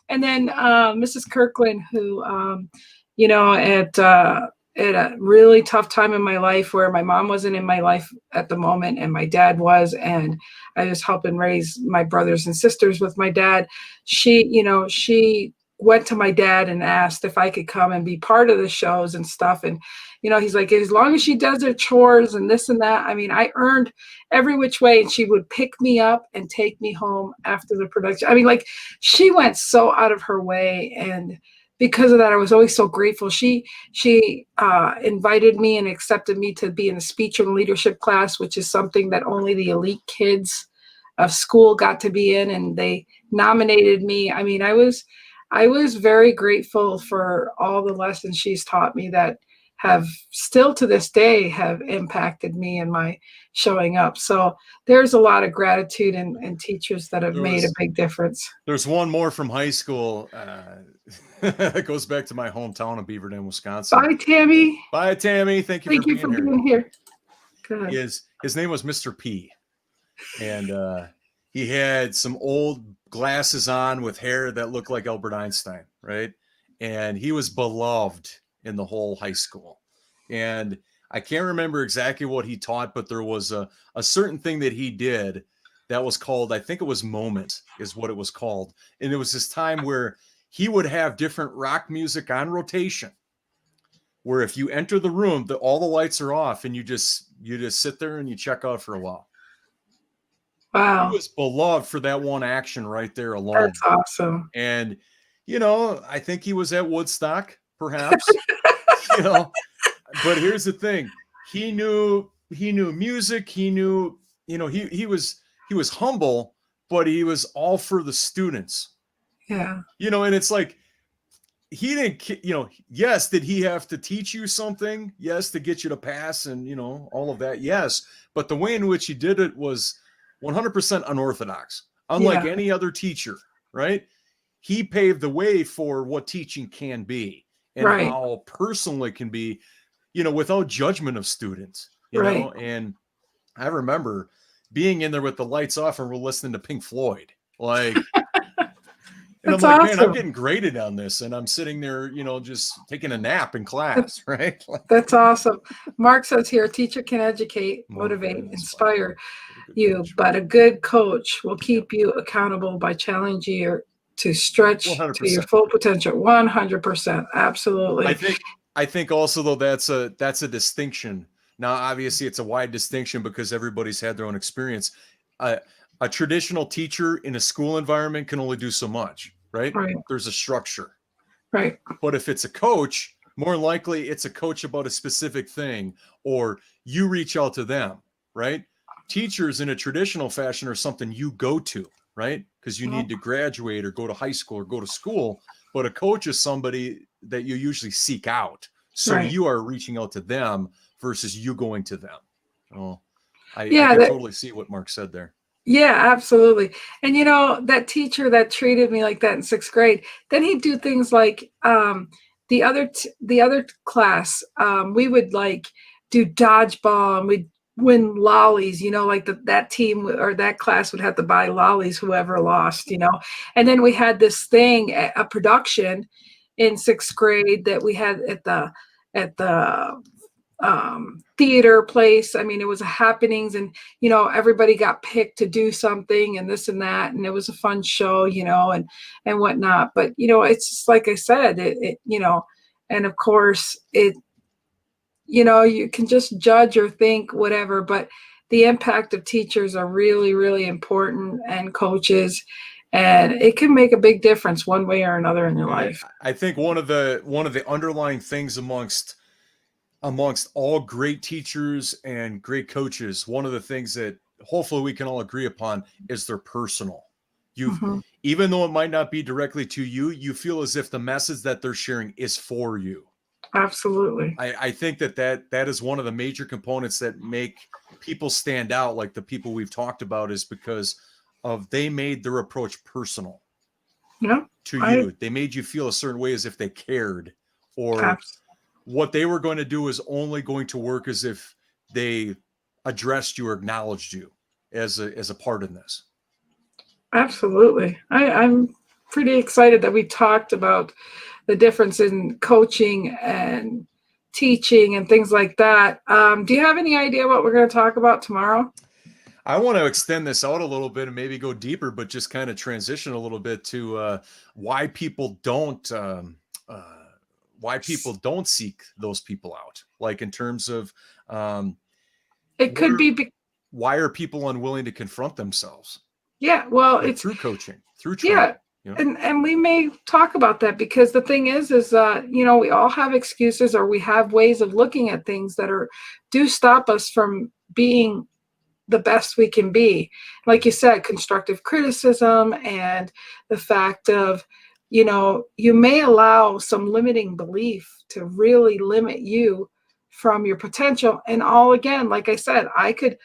And then Mrs. Kirkland, who you know, at a really tough time in my life where my mom wasn't in my life at the moment and my dad was, and I was helping raise my brothers and sisters with my dad. She went to my dad and asked if I could come and be part of the shows and stuff. And, you know, he's like, as long as she does her chores and this and that. I mean, I earned every which way, and she would pick me up and take me home after the production. I mean, like, she went so out of her way, and because of that, I was always so grateful. She invited me and accepted me to be in the speech and leadership class, which is something that only the elite kids of school got to be in, and they nominated me. I mean, I was very grateful for all the lessons she's taught me that have still to this day have impacted me in my showing up. So there's a lot of gratitude and teachers that have made a big difference. There's one more from high school. That goes back to my hometown of Beaver Dam, Wisconsin. Bye, Tammy. Bye, Tammy. Thank you for being here. Good. His name was Mr. P, and he had some old glasses on with hair that looked like Albert Einstein, right? And he was beloved in the whole high school. And I can't remember exactly what he taught, but there was a certain thing that he did that was called, I think it was Moment is what it was called. And it was this time where he would have different rock music on rotation, where if you enter the room, all the lights are off and you just sit there and you check out for a while. Wow. He was beloved for that one action right there alone. That's awesome. And, you know, I think he was at Woodstock, perhaps, you know, but here's the thing. He knew music. He knew, you know, he was humble, but he was all for the students. Yeah. You know, and it's like, he didn't, you know, yes, did he have to teach you something? Yes, to get you to pass and, you know, all of that. Yes. But the way in which he did it was 100% unorthodox, unlike any other teacher, right? He paved the way for what teaching can be and how personal it can be, you know, without judgment of students, you know? And I remember being in there with the lights off and we're listening to Pink Floyd. Like, and I'm That's like, man, I'm awesome. getting graded on this. And I'm sitting there, just taking a nap in class, right? Like, That's awesome. Mark says here, teacher can educate, motivate, motivate, inspire What a good you, coach. but a good coach will keep you accountable by challenging you to stretch to 100%. your full potential. 100%. Absolutely. I think also though that's a distinction. Now, obviously, it's a wide distinction because everybody's had their own experience. A traditional teacher in a school environment can only do so much, right? Right. There's a structure. Right. But if it's a coach, more likely it's a coach about a specific thing, or you reach out to them, right? Teachers in a traditional fashion are something you go to, right? Because you need to graduate or go to high school or go to school. But a coach is somebody that you usually seek out. So Right. you are reaching out to them versus you going to them. Oh, I Yeah, can that- totally see what Mark said there. Yeah, absolutely. And that teacher that treated me like that in 6th grade, then he'd do things like the other class, we would like do dodgeball and we'd win lollies, like that team or that class would have to buy lollies, whoever lost, And then we had this thing, a production in 6th grade that we had at the theater place. I mean, it was happenings and, everybody got picked to do something and this and that. And it was a fun show, and whatnot. But, it's just like I said, and of course you can just judge or think whatever, but the impact of teachers are really, really important, and coaches, and it can make a big difference one way or another in your life. I think one of the underlying things amongst all great teachers and great coaches, one of the things that hopefully we can all agree upon is they're personal. Even though it might not be directly to you, you feel as if the message that they're sharing is for you. Absolutely. I think that is one of the major components that make people stand out, like the people we've talked about, is because they made their approach personal to you. They made you feel a certain way as if they cared, or what they were going to do is only going to work as if they addressed you or acknowledged you as a part in this. Absolutely. I'm pretty excited that we talked about the difference in coaching and teaching and things like that. Do you have any idea what we're going to talk about tomorrow? I want to extend this out a little bit and maybe go deeper, but just kind of transition a little bit to why people don't seek those people out. Like in terms of it could be why are people unwilling to confront themselves? Yeah, well, like it's through coaching, through training. Yeah, and we may talk about that, because the thing is we all have excuses, or we have ways of looking at things that do stop us from being the best we can be. Like you said, constructive criticism, and the fact of, you may allow some limiting belief to really limit you from your potential. And again, like I said, I could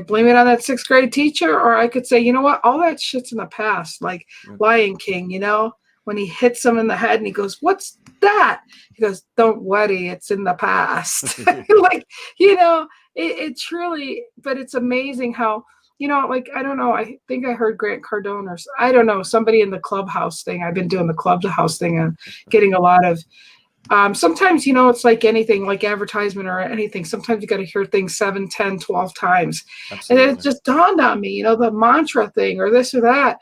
blame it on that 6th grade teacher, or I could say, you know what, all that shit's in the past. Like Lion King, when he hits him in the head and he goes, "What's that?" He goes, "Don't worry, it's in the past." Like, it truly, but it's amazing how, like, I don't know, I think I heard Grant Cardone, or I don't know, somebody in the Clubhouse thing. I've been doing the Clubhouse thing and getting a lot of, sometimes, it's like anything, like advertisement or anything. Sometimes you got to hear things 7, 10, 12 times. Absolutely. And then it just dawned on me, the mantra thing or this or that,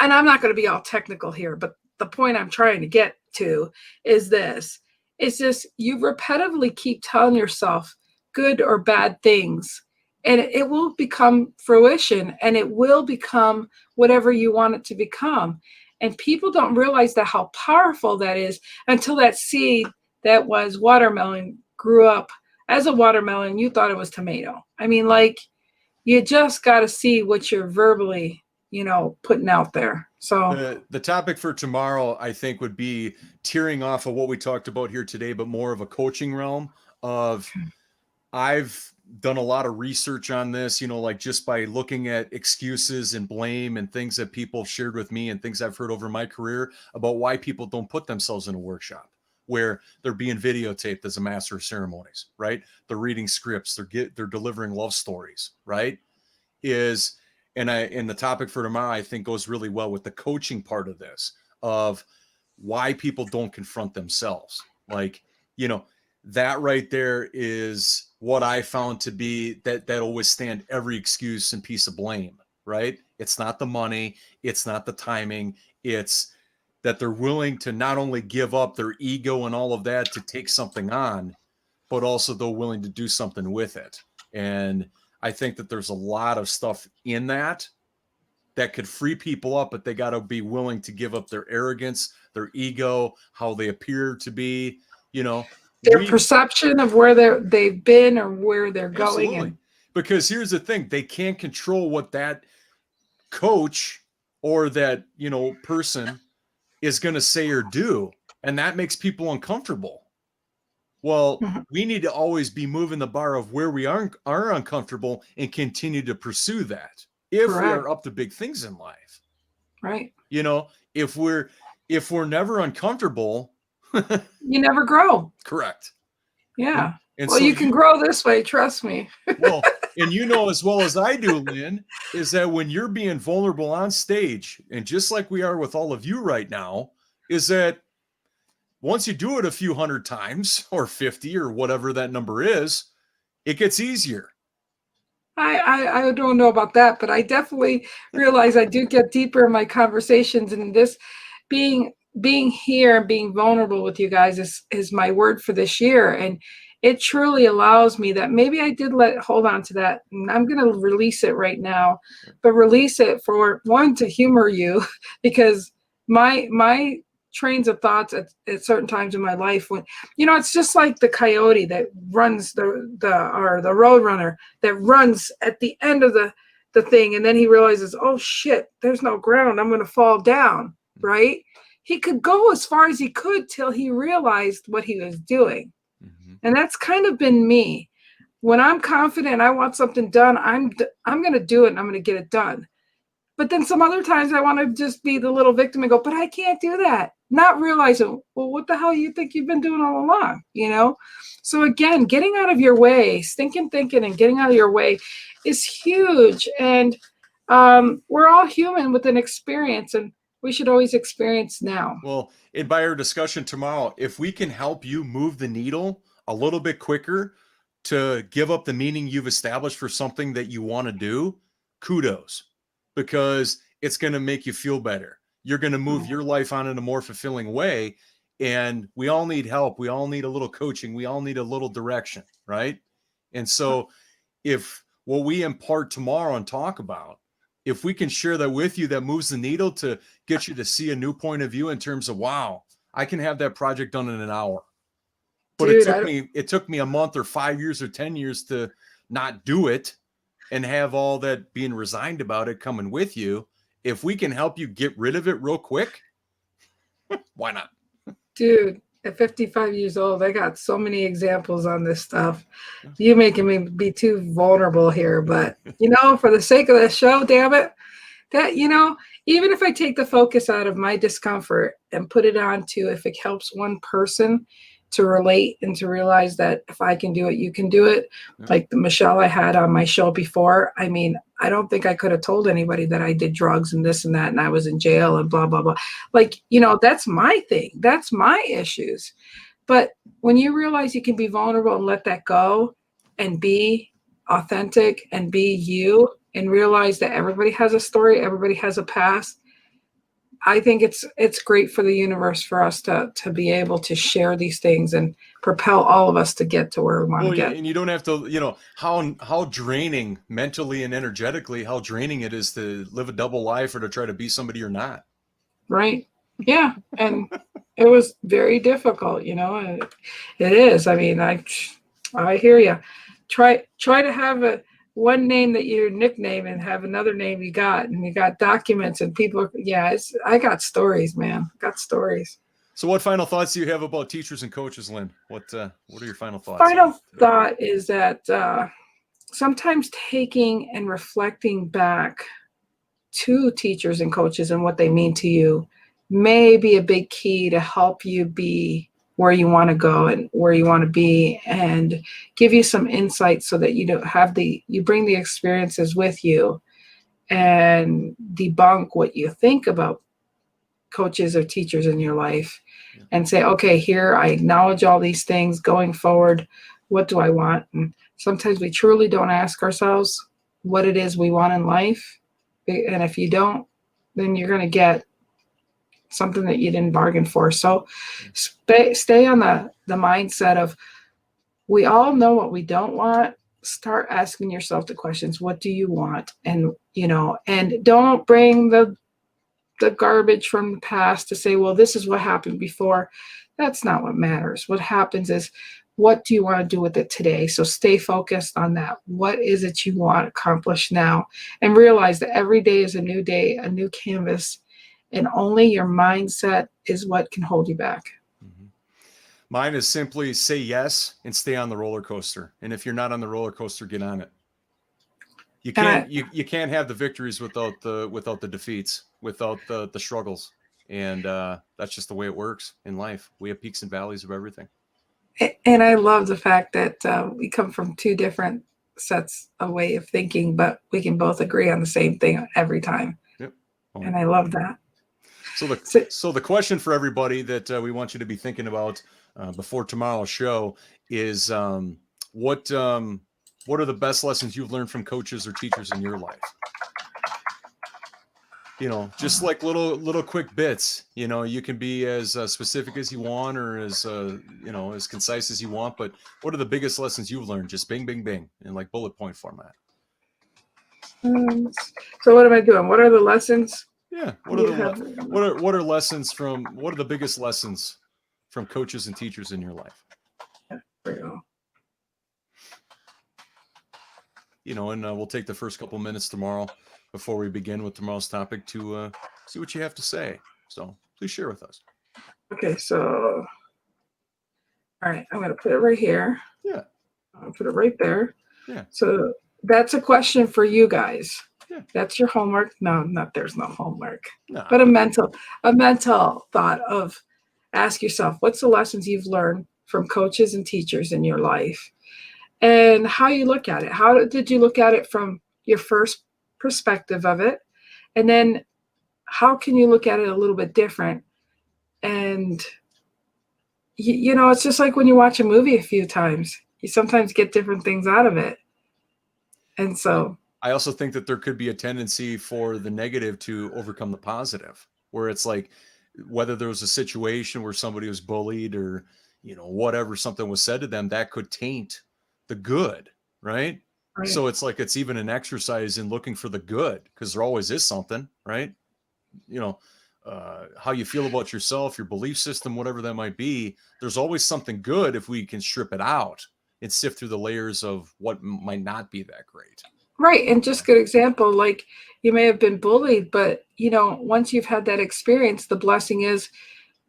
and I'm not going to be all technical here, but the point I'm trying to get to is this. It's just, you repetitively keep telling yourself good or bad things, and it will become fruition, and it will become whatever you want it to become. And people don't realize how powerful that is until that seed that was watermelon grew up as a watermelon. You thought it was tomato. I mean, like, you just got to see what you're verbally, putting out there. So the topic for tomorrow, I think, would be tearing off of what we talked about here today, but more of a coaching realm of, I've done a lot of research on this, like just by looking at excuses and blame and things that people shared with me and things I've heard over my career about why people don't put themselves in a workshop, where they're being videotaped as a master of ceremonies, right? They're reading scripts, they're delivering love stories, right? And the topic for tomorrow, I think, goes really well with the coaching part of this, of why people don't confront themselves. Like, that right there is what I found to be that'll withstand every excuse and piece of blame, right? It's not the money, it's not the timing, it's that they're willing to not only give up their ego and all of that to take something on, but also they're willing to do something with it. And I think that there's a lot of stuff in that could free people up, but they got to be willing to give up their arrogance, their ego, how they appear to be, their perception of where they've been or where they're going. Absolutely. Because here's the thing, they can't control what that coach or that, person is going to say or do. And that makes people uncomfortable. Well, we need to always be moving the bar of where we are uncomfortable and continue to pursue that if we are up to big things in life. Right. If we're never uncomfortable, you never grow. Correct. Yeah. And well, so you can grow this way. Trust me. Well, and as well as I do, Lynn, is that when you're being vulnerable on stage, and just like we are with all of you right now, is that once you do it a few hundred times or 50 or whatever that number is, it gets easier. I don't know about that, but I definitely realize I do get deeper in my conversations, and this being here and being vulnerable with you guys is my word for this year. And it truly allows me that maybe I did hold on to that, and I'm going to release it right now, but release it for one, to humor you, because my trains of thoughts at certain times in my life, when it's just like the coyote that runs or the road runner that runs at the end of the thing, and then he realizes, oh shit, there's no ground, I'm going to fall down, right? He could go as far as he could till he realized what he was doing. And that's kind of been me. When I'm confident, I want something done, I'm going to do it, and I'm going to get it done. But then some other times I want to just be the little victim and go, but I can't do that. Not realizing, well, what the hell you think you've been doing all along, So again, getting out of your way, stinking thinking and getting out of your way is huge. And we're all human with an experience, and we should always experience now. Well, and by our discussion tomorrow, if we can help you move the needle a little bit quicker to give up the meaning you've established for something that you want to do, kudos, because it's going to make you feel better. You're going to move your life on in a more fulfilling way. And we all need help. We all need a little coaching. We all need a little direction, right? And so if what we impart tomorrow and talk about, if we can share that with you, that moves the needle to get you to see a new point of view in terms of, wow, I can have that project done in an hour. But dude, it took me a month or 5 years or 10 years to not do it and have all that being resigned about it coming with you. If we can help you get rid of it real quick, why not? Dude, at 55 years old, I got so many examples on this stuff. You're making me be too vulnerable here, but for the sake of the show, damn it, that, even if I take the focus out of my discomfort and put it on to, if it helps one person to relate and to realize that if I can do it, you can do it. Yeah. Like the Michelle I had on my show before. I mean, I don't think I could have told anybody that I did drugs and this and that, and I was in jail and blah, blah, blah. Like, that's my thing. That's my issues. But when you realize you can be vulnerable and let that go and be authentic and be you and realize that everybody has a story, everybody has a past, I think it's great for the universe for us to be able to share these things and propel all of us to get to where we want to get. And you don't have to, how draining mentally and energetically, how draining it is to live a double life or to try to be somebody you're not. Right. Yeah. And it was very difficult, it is. I mean, I hear you. Try to have one name that your nickname and have another name you got, and you got documents and people. I got stories, man. Got stories. So what final thoughts do you have about teachers and coaches, Lynn? What are your final thoughts? Final thought is that sometimes taking and reflecting back to teachers and coaches and what they mean to you may be a big key to help you be where you want to go and where you want to be, and give you some insight so that you don't have you bring the experiences with you and debunk what you think about coaches or teachers in your life, and say, okay, here, I acknowledge all these things going forward. What do I want? And sometimes we truly don't ask ourselves what it is we want in life. And if you don't, then you're going to get something that you didn't bargain for. So stay on the mindset of, we all know what we don't want. Start asking yourself the questions, what do you want? And, and don't bring the garbage from the past to say, well, this is what happened before. That's not what matters. What happens is, what do you want to do with it today? So stay focused on that. What is it you want accomplished now? And realize that every day is a new day, a new canvas, and only your mindset is what can hold you back. Mm-hmm. Mine is simply say yes and stay on the roller coaster. And if you're not on the roller coaster, get on it. You can't you can't have the victories without the defeats, without the struggles. And that's just the way it works in life. We have peaks and valleys of everything. And I love the fact that we come from two different sets of way of thinking, but we can both agree on the same thing every time. Yep. And I love that. So the question for everybody that we want you to be thinking about before tomorrow's show is, what are the best lessons you've learned from coaches or teachers in your life? Just like little quick bits. You can be as specific as you want, or as as concise as you want. But what are the biggest lessons you've learned? Just bing, bing, bing, in like bullet point format. So what am I doing? What are the lessons? Yeah. What are lessons from? What are the biggest lessons from coaches and teachers in your life? And we'll take the first couple minutes tomorrow before we begin with tomorrow's topic to see what you have to say. So please share with us. Okay, so, all right, I'm going to put it right here. Yeah. I'll put it right there. Yeah. So that's a question for you guys. Yeah. That's your homework. No, there's no homework. No. But a mental thought of, ask yourself, what's the lessons you've learned from coaches and teachers in your life? And how you look at it. How did you look at it from your first perspective of it? And then how can you look at it a little bit different? And, it's just like when you watch a movie a few times, you sometimes get different things out of it. And so I also think that there could be a tendency for the negative to overcome the positive, where it's like, whether there was a situation where somebody was bullied or, whatever, something was said to them, that could taint the good, right? So it's like, it's even an exercise in looking for the good, because there always is something, right? How you feel about yourself, your belief system, whatever that might be, there's always something good if we can strip it out and sift through the layers of what might not be that great. Right. And just good example, like you may have been bullied, but once you've had that experience, the blessing is,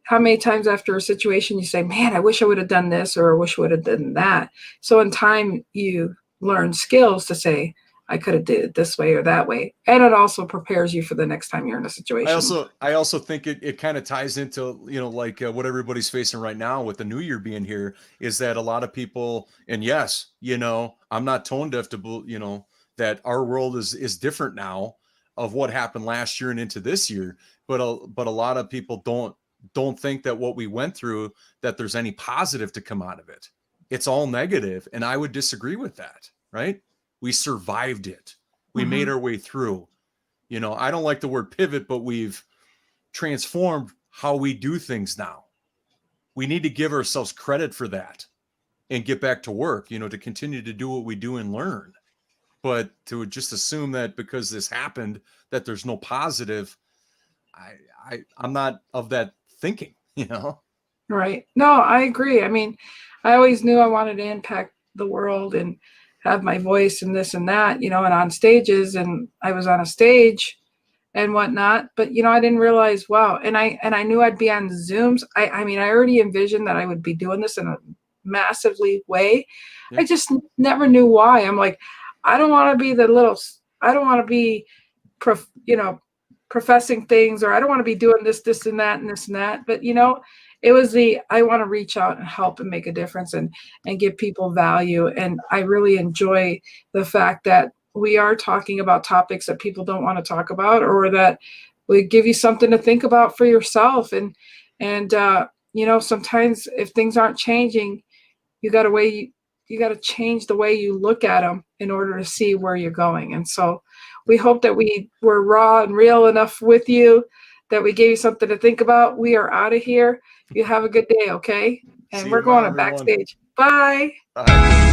how many times after a situation you say, man, I wish I would have done this, or I wish I would have done that. So in time you learn skills to say, I could have did it this way or that way. And it also prepares you for the next time you're in a situation. I also think it kind of ties into, what everybody's facing right now with the new year being here, is that a lot of people, and yes, I'm not tone deaf to, that our world is different now of what happened last year and into this year. But a lot of people don't think that what we went through, that there's any positive to come out of it. It's all negative. And I would disagree with that, right? We survived it. We made our way through. I don't like the word pivot, but we've transformed how we do things now. We need to give ourselves credit for that and get back to work, to continue to do what we do and learn. But to just assume that because this happened, that there's no positive, I'm not of that thinking, Right. No, I agree. I mean, I always knew I wanted to impact the world and have my voice and this and that, and on stages, and I was on a stage and whatnot, but I didn't realize, wow. And I knew I'd be on Zooms. I mean, I already envisioned that I would be doing this in a massively way. Yeah. I just never knew why. I'm like, I don't want to be professing things, or I don't want to be doing this and that and this and that. But, it was the, I want to reach out and help and make a difference and give people value. And I really enjoy the fact that we are talking about topics that people don't want to talk about, or that we give you something to think about for yourself. And you know, sometimes if things aren't changing, you got to change the way you look at them in order to see where you're going. And so we hope that we were raw and real enough with you, that we gave you something to think about. We are out of here. You have a good day, okay? And See you we're going tomorrow, to everyone. backstage. Bye. Bye.